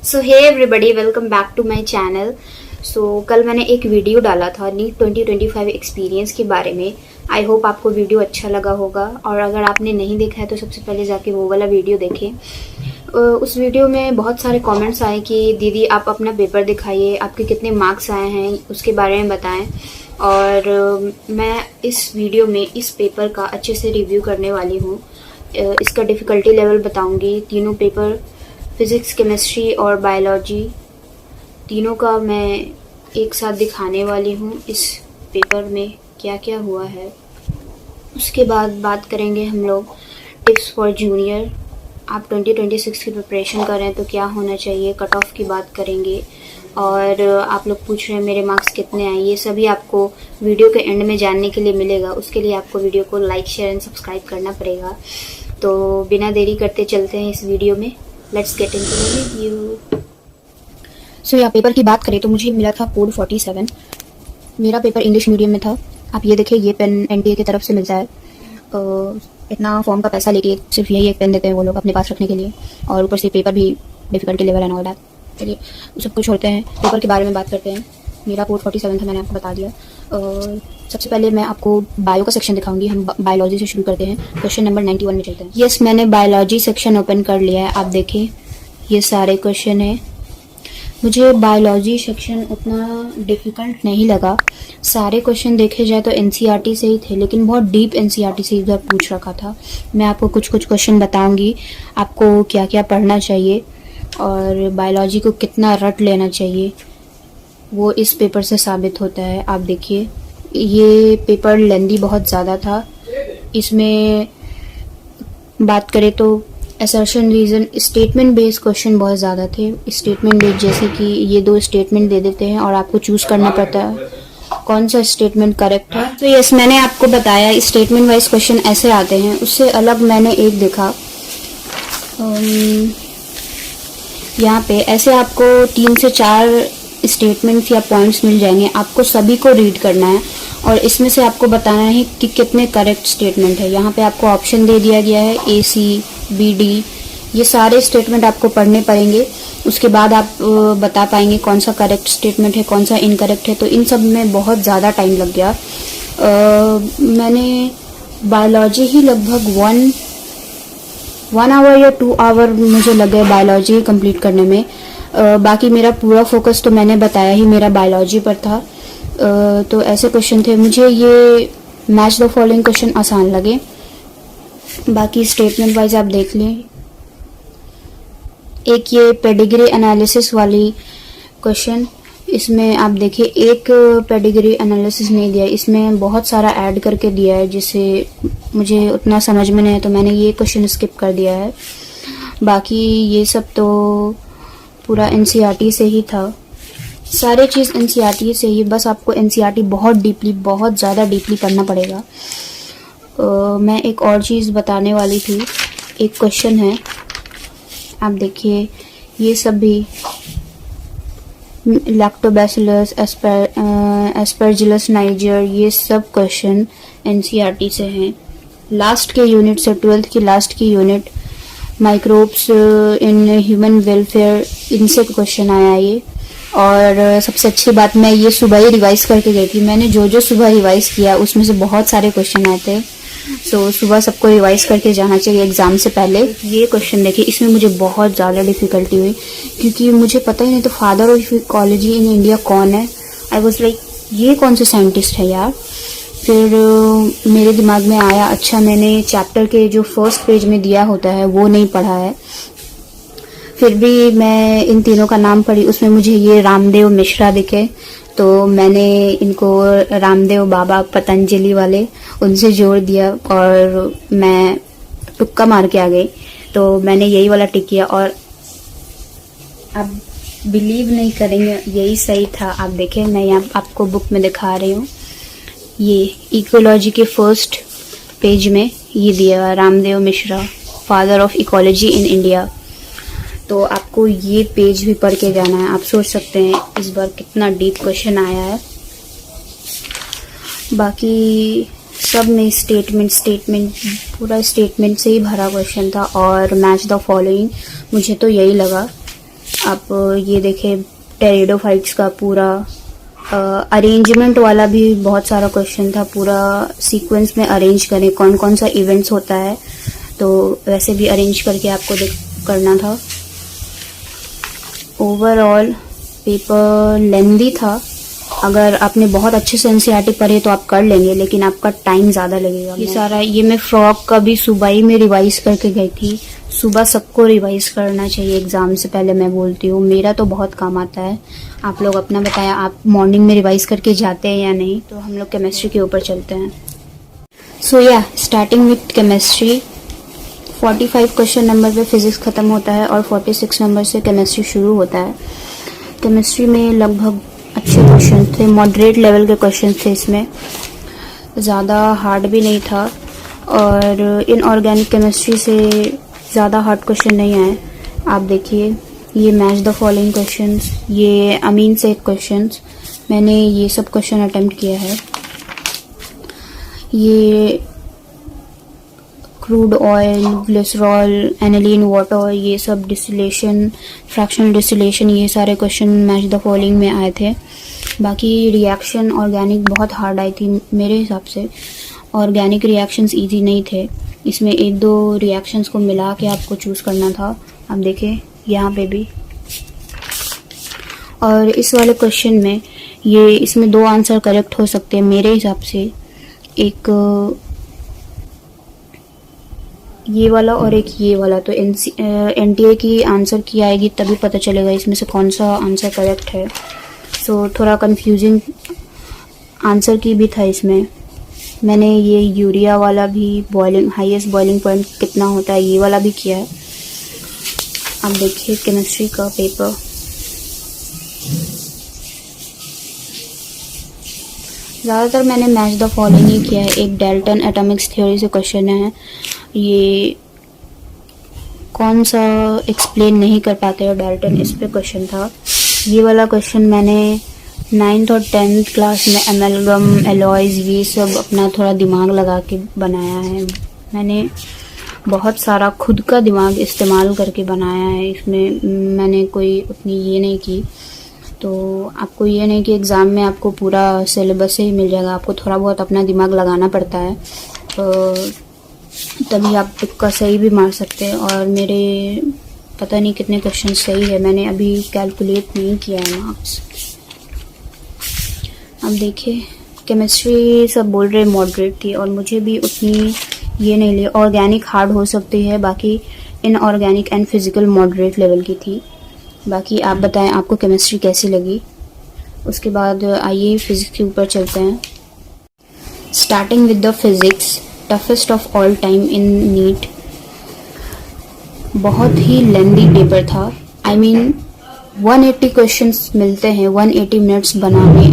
So hey everybody, welcome back to my channel. कल मैंने एक वीडियो डाला था नीट 2025 एक्सपीरियंस के बारे में। आई होप आपको वीडियो अच्छा लगा होगा, और अगर आपने नहीं देखा है तो सबसे पहले जाके वो वाला वीडियो देखें। उस वीडियो में बहुत सारे कमेंट्स आए कि दीदी आप अपना पेपर दिखाइए, आपके कितने मार्क्स आए हैं उसके बारे में बताएं। और मैं इस वीडियो में इस पेपर का अच्छे से रिव्यू करने वाली हूँ। इसका डिफ़िकल्टी लेवल बताऊँगी। तीनों पेपर फिज़िक्स, केमिस्ट्री और बायोलॉजी, तीनों का मैं एक साथ दिखाने वाली हूँ इस पेपर में क्या क्या हुआ है। उसके बाद बात करेंगे हम लोग टिप्स फॉर जूनियर। आप 2026 की प्रिपरेशन कर रहे हैं तो क्या होना चाहिए, कट ऑफ की बात करेंगे। और आप लोग पूछ रहे हैं मेरे मार्क्स कितने आए, ये सभी आपको वीडियो के एंड में जानने के लिए मिलेगा। उसके लिए आपको वीडियो को लाइक, शेयर एंड सब्सक्राइब करना पड़ेगा। तो बिना देरी करते चलते हैं इस वीडियो में। Let's get into the review. So यहाँ पेपर की बात करें तो मुझे मिला था कोड 47। मेरा पेपर इंग्लिश मीडियम में था। आप ये देखिए, ये पेन एनटीए की तरफ से मिलता है। इतना फॉर्म का पैसा लेके सिर्फ यही एक पेन देते हैं वो लोग अपने पास रखने के लिए, और ऊपर से पेपर भी difficulty level and all that. चलिए सब कुछ छोड़ते हैं, पेपर के बारे में बात करते हैं। मेरा कोड 47 था, मैंने आपको बता दिया। सबसे पहले मैं आपको बायो का सेक्शन दिखाऊंगी। हम बायोलॉजी से शुरू करते हैं। क्वेश्चन नंबर 91 में चलते हैं। यस, मैंने बायोलॉजी सेक्शन ओपन कर लिया है। आप देखिए ये सारे क्वेश्चन हैं। मुझे बायोलॉजी सेक्शन उतना डिफ़िकल्ट नहीं लगा। सारे क्वेश्चन देखे जाए तो एनसीईआरटी से ही थे, लेकिन बहुत डीप एनसीईआरटी से इधर पूछ रखा था। मैं आपको कुछ कुछ क्वेश्चन बताऊंगी, आपको क्या क्या पढ़ना चाहिए और बायोलॉजी को कितना रट लेना चाहिए, वो इस पेपर से साबित होता है। आप देखिए ये पेपर लेंदी बहुत ज़्यादा था। इसमें बात करें तो assertion, reason, statement based question बहुत ज़्यादा थे। स्टेटमेंट बेस्ड जैसे कि ये दो स्टेटमेंट दे देते हैं और आपको चूज़ करना पड़ता है कौन सा स्टेटमेंट करेक्ट है। तो यस, मैंने आपको बताया स्टेटमेंट वाइज क्वेश्चन ऐसे आते हैं। उससे अलग मैंने एक देखा, यहाँ पे ऐसे आपको 3 से 4 स्टेटमेंट्स या पॉइंट्स मिल जाएंगे। आपको सभी को रीड करना है और इसमें से आपको बताना है कि कितने करेक्ट स्टेटमेंट है। यहाँ पे आपको ऑप्शन दे दिया गया है ए, सी, बी, डी। ये सारे स्टेटमेंट आपको पढ़ने पड़ेंगे। उसके बाद आप बता पाएंगे कौन सा करेक्ट स्टेटमेंट है, कौन सा इनकरेक्ट है। तो इन सब में बहुत ज़्यादा टाइम लग गया। मैंने बायोलॉजी ही लगभग 1 आवर या 2 आवर मुझे लगे बायोलॉजी कंप्लीट करने में। बाकी मेरा पूरा फोकस तो मैंने बताया ही मेरा बायोलॉजी पर था। तो ऐसे क्वेश्चन थे। मुझे ये मैच द फॉलोइंग क्वेश्चन आसान लगे। बाकी स्टेटमेंट वाइज आप देख लें। एक ये पेडिग्री एनालिसिस वाली क्वेश्चन, इसमें आप देखिए एक पेडिग्री एनालिसिस नहीं दिया, इसमें बहुत सारा ऐड करके दिया है जिससे मुझे उतना समझ में नहीं है, तो मैंने ये क्वेश्चन स्किप कर दिया है। बाकी ये सब तो पूरा एनसीईआरटी से ही था। सारे चीज़ एनसीईआरटी से ही, बस आपको एनसीईआरटी बहुत डीपली, बहुत ज़्यादा डीपली पढ़ना पड़ेगा। मैं एक और चीज़ बताने वाली थी। एक क्वेश्चन है, आप देखिए ये सब भी लैक्टोबैसिलस, एस्परजिलस नाइजर, ये सब क्वेश्चन एनसीईआरटी से हैं। लास्ट के यूनिट से, 12th की लास्ट की unit microbes in human welfare, इनसे क्वेश्चन आया ये। और सबसे अच्छी बात, मैं ये सुबह ही रिवाइज करके गई थी। मैंने जो सुबह रिवाइज किया उसमें से बहुत सारे क्वेश्चन आए थे। सो सुबह सबको रिवाइज करके जाना चाहिए एग्जाम से पहले। ये क्वेश्चन देखिए, इसमें मुझे बहुत ज़्यादा डिफिकल्टी हुई क्योंकि मुझे पता ही नहीं तो father of ecology in India कौन है। आई वॉज लाइक ये कौन से साइंटिस्ट है यार। फिर मेरे दिमाग में आया, अच्छा मैंने चैप्टर के जो फर्स्ट पेज में दिया होता है वो नहीं पढ़ा है। फिर भी मैं इन तीनों का नाम पढ़ी, उसमें मुझे ये रामदेव मिश्रा दिखे, तो मैंने इनको रामदेव बाबा पतंजलि वाले उनसे जोड़ दिया और मैं तुक्का मार के आ गई। तो मैंने यही वाला टिक किया और आप बिलीव नहीं करेंगे, यही सही था। आप देखें, मैं यहाँ आपको बुक में दिखा रही हूँ। ये इकोलॉजी के फर्स्ट पेज में ये दिया, Ramdev Mishra, father of ecology in India. तो आपको ये पेज भी पढ़ के जाना है। आप सोच सकते हैं इस बार कितना डीप क्वेश्चन आया है। बाकी सब में स्टेटमेंट पूरा स्टेटमेंट से ही भरा क्वेश्चन था और मैच द फॉलोइंग, मुझे तो यही लगा। आप ये देखें टेरिडोफाइट्स का पूरा अरेंजमेंट वाला भी बहुत सारा क्वेश्चन था, पूरा सीक्वेंस में अरेंज करें कौन कौन सा इवेंट्स होता है, तो वैसे भी अरेंज करके आपको करना था। ओवरऑल पेपर लेंदी था, अगर आपने बहुत अच्छे से एनसीईआरटी पढ़े तो आप कर लेंगे, लेकिन आपका टाइम ज़्यादा लगेगा। ये सारा ये मैं फ्रॉक का भी सुबह ही में रिवाइज करके गई थी। सुबह सबको रिवाइज करना चाहिए एग्ज़ाम से पहले, मैं बोलती हूँ, मेरा तो बहुत काम आता है। आप लोग अपना बताया, आप मॉर्निंग में रिवाइज करके जाते हैं या नहीं। तो हम लोग केमिस्ट्री के ऊपर चलते हैं। सो या starting with chemistry, 45 question number पे फिजिक्स ख़त्म होता है और 46 नंबर से केमिस्ट्री शुरू होता है। केमिस्ट्री में लगभग अच्छे क्वेश्चन थे, मॉडरेट लेवल के क्वेश्चन थे, इसमें ज़्यादा हार्ड भी नहीं था, और इनऑर्गेनिक केमिस्ट्री से ज़्यादा हार्ड क्वेश्चन नहीं आए। आप देखिए, ये मैच द फॉलोइंग क्वेश्चंस, ये अमीन से क्वेश्चंस, मैंने ये सब क्वेश्चन अटेम्प्ट किया है। ये crude oil, glycerol, aniline water, ये सब डिस्टिलेशन, फ्रैक्शनल डिस्टिलेशन, ये सारे क्वेश्चन मैच द फॉलोइंग में आए थे। बाकी रिएक्शन ऑर्गेनिक बहुत हार्ड आई थी मेरे हिसाब से। ऑर्गेनिक रिएक्शंस इजी नहीं थे, इसमें एक दो रिएक्शंस को मिला के आपको चूज़ करना था। आप देखें यहाँ पे भी, और इस वाले क्वेश्चन में ये इसमें दो आंसर करेक्ट हो सकते हैं मेरे हिसाब से, एक ये वाला और एक ये वाला। तो एनटीए की आंसर की आएगी तभी पता चलेगा इसमें से कौन सा आंसर करेक्ट है। सो थोड़ा कंफ्यूजिंग आंसर की भी था इसमें। मैंने ये यूरिया वाला भी, बॉइलिंग हाईएस्ट बॉइलिंग पॉइंट कितना होता है, ये वाला भी किया है। आप देखिए केमिस्ट्री का पेपर, ज़्यादातर मैंने मैच द फॉलोइंग ही किया है। एक डाल्टन एटॉमिक्स थ्योरी से क्वेश्चन है, ये कौन सा एक्सप्लेन नहीं कर पाते हो डाल्टन, इस पे क्वेश्चन था। ये वाला क्वेश्चन मैंने 9th और 10th क्लास में एमएलगम, एलॉयज़, ये सब अपना थोड़ा दिमाग लगा के बनाया है। मैंने बहुत सारा खुद का दिमाग इस्तेमाल करके बनाया है, इसमें मैंने कोई उतनी ये नहीं की। तो आपको ये नहीं कि एग्ज़ाम में आपको पूरा सिलेबस ही मिल जाएगा, आपको थोड़ा बहुत अपना दिमाग लगाना पड़ता है, तो तभी आप तुक्का सही भी मार सकते हैं। और मेरे पता नहीं कितने क्वेश्चन सही है, मैंने अभी कैलकुलेट नहीं किया है मार्क्स। अब देखिए केमिस्ट्री सब बोल रहे मॉडरेट थी, और मुझे भी उतनी ये नहीं ली। ऑर्गेनिक हार्ड हो सकती है, बाकी inorganic and physical moderate level की थी। बाकी आप बताएं आपको केमिस्ट्री कैसी लगी। उसके बाद आइए फिज़िक्स के ऊपर चलते हैं। Starting with the physics, toughest of all time in NEET. बहुत ही लेंदी पेपर था। I mean 180 क्वेश्चंस मिलते हैं, 180 मिनट्स बनाने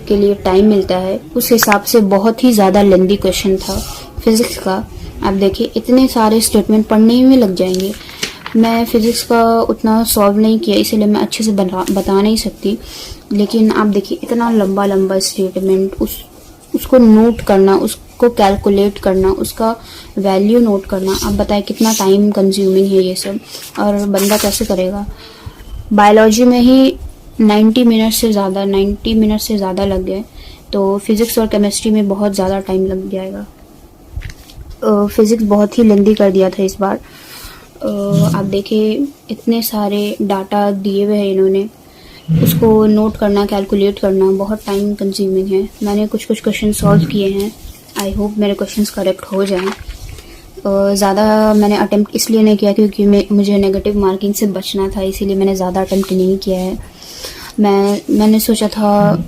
के लिए टाइम मिलता है, उस हिसाब से बहुत ही ज़्यादा लेंदी क्वेश्चन था फिज़िक्स का। आप देखिए इतने सारे स्टेटमेंट पढ़ने ही में लग जाएंगे। मैं फ़िज़िक्स का उतना सॉल्व नहीं किया, इसीलिए मैं अच्छे से बता नहीं सकती, लेकिन आप देखिए इतना लंबा लंबा स्टेटमेंट, उसको नोट करना, उसको कैलकुलेट करना, उसका वैल्यू नोट करना। आप बताएं कितना टाइम कंज्यूमिंग है ये सब, और बंदा कैसे करेगा। बायोलॉजी में ही 90 मिनट से ज़्यादा लग गए, तो फिज़िक्स और केमिस्ट्री में बहुत ज़्यादा टाइम लग जाएगा। फिज़िक्स बहुत ही लेंदी कर दिया था इस बार। आप देखिए इतने सारे डाटा दिए हुए हैं इन्होंने, उसको नोट करना, कैलकुलेट करना बहुत टाइम कंज्यूमिंग है। मैंने कुछ क्वेश्चन सॉल्व किए हैं, आई होप मेरे क्वेश्चंस करेक्ट हो जाएं। ज़्यादा मैंने अटेम्प्ट इसलिए नहीं किया क्योंकि मुझे नेगेटिव मार्किंग से बचना था, इसीलिए मैंने ज़्यादा अटेम्प्ट नहीं किया है। मैंने सोचा था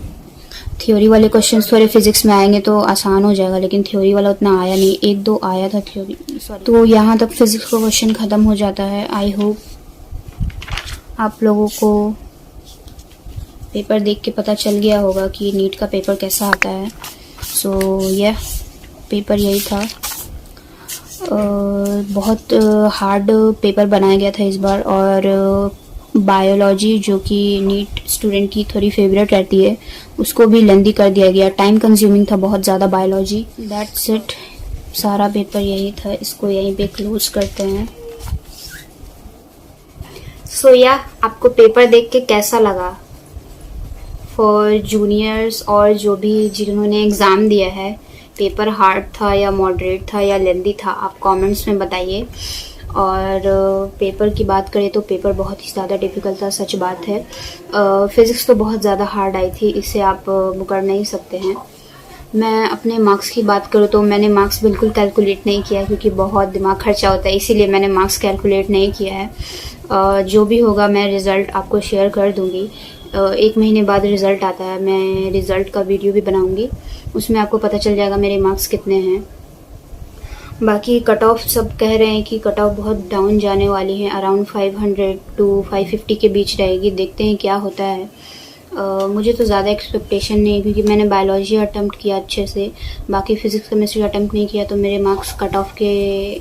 थ्योरी वाले क्वेश्चंस थोड़े फिजिक्स में आएंगे तो आसान हो जाएगा, लेकिन थ्योरी वाला उतना आया नहीं, एक दो आया था थ्योरी। तो यहाँ तक फिजिक्स का क्वेश्चन ख़त्म हो जाता है। आई होप आप लोगों को पेपर देख के पता चल गया होगा कि नीट का पेपर कैसा आता है। सो यह पेपर यही था। बहुत हार्ड पेपर बनाया गया था इस बार, और बायोलॉजी जो कि नीट स्टूडेंट की थोड़ी फेवरेट रहती है, उसको भी लेंदी कर दिया गया। टाइम कंज्यूमिंग था बहुत ज़्यादा बायोलॉजी। दैट्स इट, सारा पेपर यही था। इसको यहीं पे क्लोज करते हैं। सो या आपको पेपर देख के कैसा लगा? फॉर जूनियर्स और जो भी जिन्होंने एग्ज़ाम दिया है, पेपर हार्ड था या मॉडरेट था या लेंदी था, आप कमेंट्स में बताइए। और पेपर की बात करें तो पेपर बहुत ही ज़्यादा डिफ़िकल्ट था, सच बात है। फ़िज़िक्स तो बहुत ज़्यादा हार्ड आई थी, इससे आप मुकर नहीं सकते हैं। मैं अपने मार्क्स की बात करूँ तो मैंने मार्क्स बिल्कुल कैलकुलेट नहीं किया है, क्योंकि बहुत दिमाग खर्चा होता है, इसीलिए मैंने मार्क्स कैलकुलेट नहीं किया है। जो भी होगा मैं रिज़ल्ट आपको शेयर कर दूँगी। 1 महीने बाद रिज़ल्ट आता है, मैं रिज़ल्ट का वीडियो भी बनाऊँगी, उसमें आपको पता चल जाएगा मेरे मार्क्स कितने हैं। बाकी कट ऑफ सब कह रहे हैं कि कट ऑफ बहुत डाउन जाने वाली है, अराउंड 500 टू 550 के बीच रहेगी। देखते हैं क्या होता है। मुझे तो ज़्यादा एक्सपेक्टेशन नहीं, क्योंकि मैंने बायोलॉजी अटैम्प्ट किया अच्छे से, बाकी फ़िज़िक्स केमिस्ट्री अटैम्प्ट नहीं किया, तो मेरे मार्क्स कट ऑफ के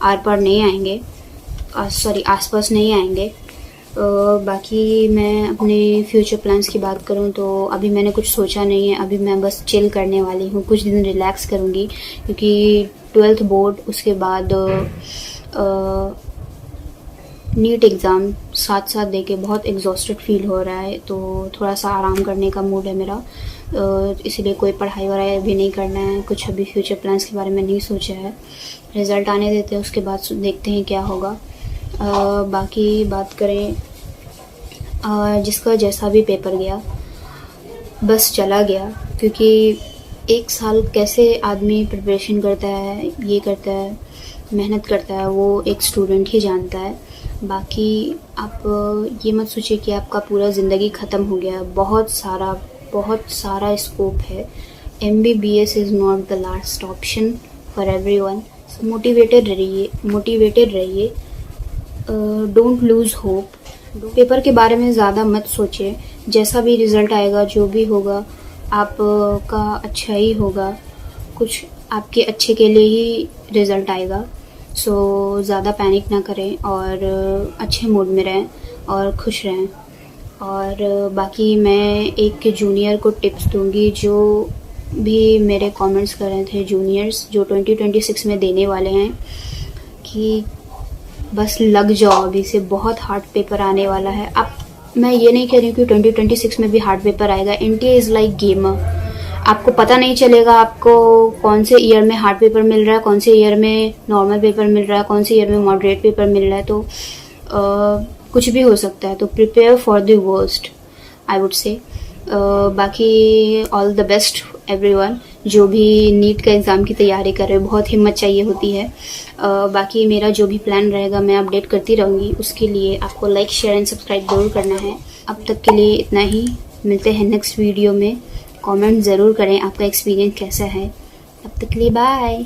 आर पार नहीं आएंगे, सॉरी आसपास नहीं आएंगे। बाकी मैं अपने फ्यूचर प्लान्स की बात करूं तो अभी मैंने कुछ सोचा नहीं है, अभी मैं बस चिल करने वाली हूं, कुछ दिन रिलैक्स करूंगी, क्योंकि 12th बोर्ड, उसके बाद नीट एग्ज़ाम साथ साथ देके बहुत एग्जॉस्टेड फील हो रहा है, तो थोड़ा सा आराम करने का मूड है मेरा। इसलिए कोई पढ़ाई वढ़ाई भी नहीं करना है, कुछ अभी फ्यूचर प्लान्स के बारे में नहीं सोचा है। रिज़ल्ट आने देते हैं, उसके बाद देखते हैं क्या होगा। बाकी बात करें, जिसका जैसा भी पेपर गया बस चला गया, क्योंकि 1 साल कैसे आदमी प्रिपरेशन करता है, ये करता है, मेहनत करता है, वो एक स्टूडेंट ही जानता है। बाकी आप ये मत सोचिए कि आपका पूरा ज़िंदगी ख़त्म हो गया, बहुत सारा स्कोप है। MBBS is not the last option for everyone. Motivated रहिए, डोंट लूज़ होप। पेपर के बारे में ज़्यादा मत सोचिए, जैसा भी रिज़ल्ट आएगा, जो भी होगा आपका अच्छा ही होगा, कुछ आपके अच्छे के लिए ही रिज़ल्ट आएगा। सो ज़्यादा पैनिक ना करें और अच्छे मूड में रहें और खुश रहें। और बाकी मैं एक जूनियर को टिप्स दूंगी, जो भी मेरे कमेंट्स कर रहे थे, जूनियर्स जो 2026 में देने वाले हैं, कि बस लग जाओ, अभी से बहुत हार्ड पेपर आने वाला है। अब मैं ये नहीं कह रही हूँ कि 2026 में भी हार्ड पेपर आएगा। इंडिया इज़ लाइक गेमर, आपको पता नहीं चलेगा आपको कौन से ईयर में हार्ड पेपर मिल रहा है, कौन से ईयर में नॉर्मल पेपर मिल रहा है, कौन से ईयर में मॉडरेट पेपर मिल रहा है, तो कुछ भी हो सकता है। तो prepare for the worst, I would say. बाकी ऑल द बेस्ट एवरीवन, जो भी नीट का एग्ज़ाम की तैयारी कर रहे हो, बहुत हिम्मत चाहिए होती है। बाकी मेरा जो भी प्लान रहेगा मैं अपडेट करती रहूँगी, उसके लिए आपको लाइक, शेयर एंड सब्सक्राइब ज़रूर करना है। अब तक के लिए इतना ही, मिलते हैं नेक्स्ट वीडियो में। कमेंट ज़रूर करें आपका एक्सपीरियंस कैसा है। तब तक के लिए बाय।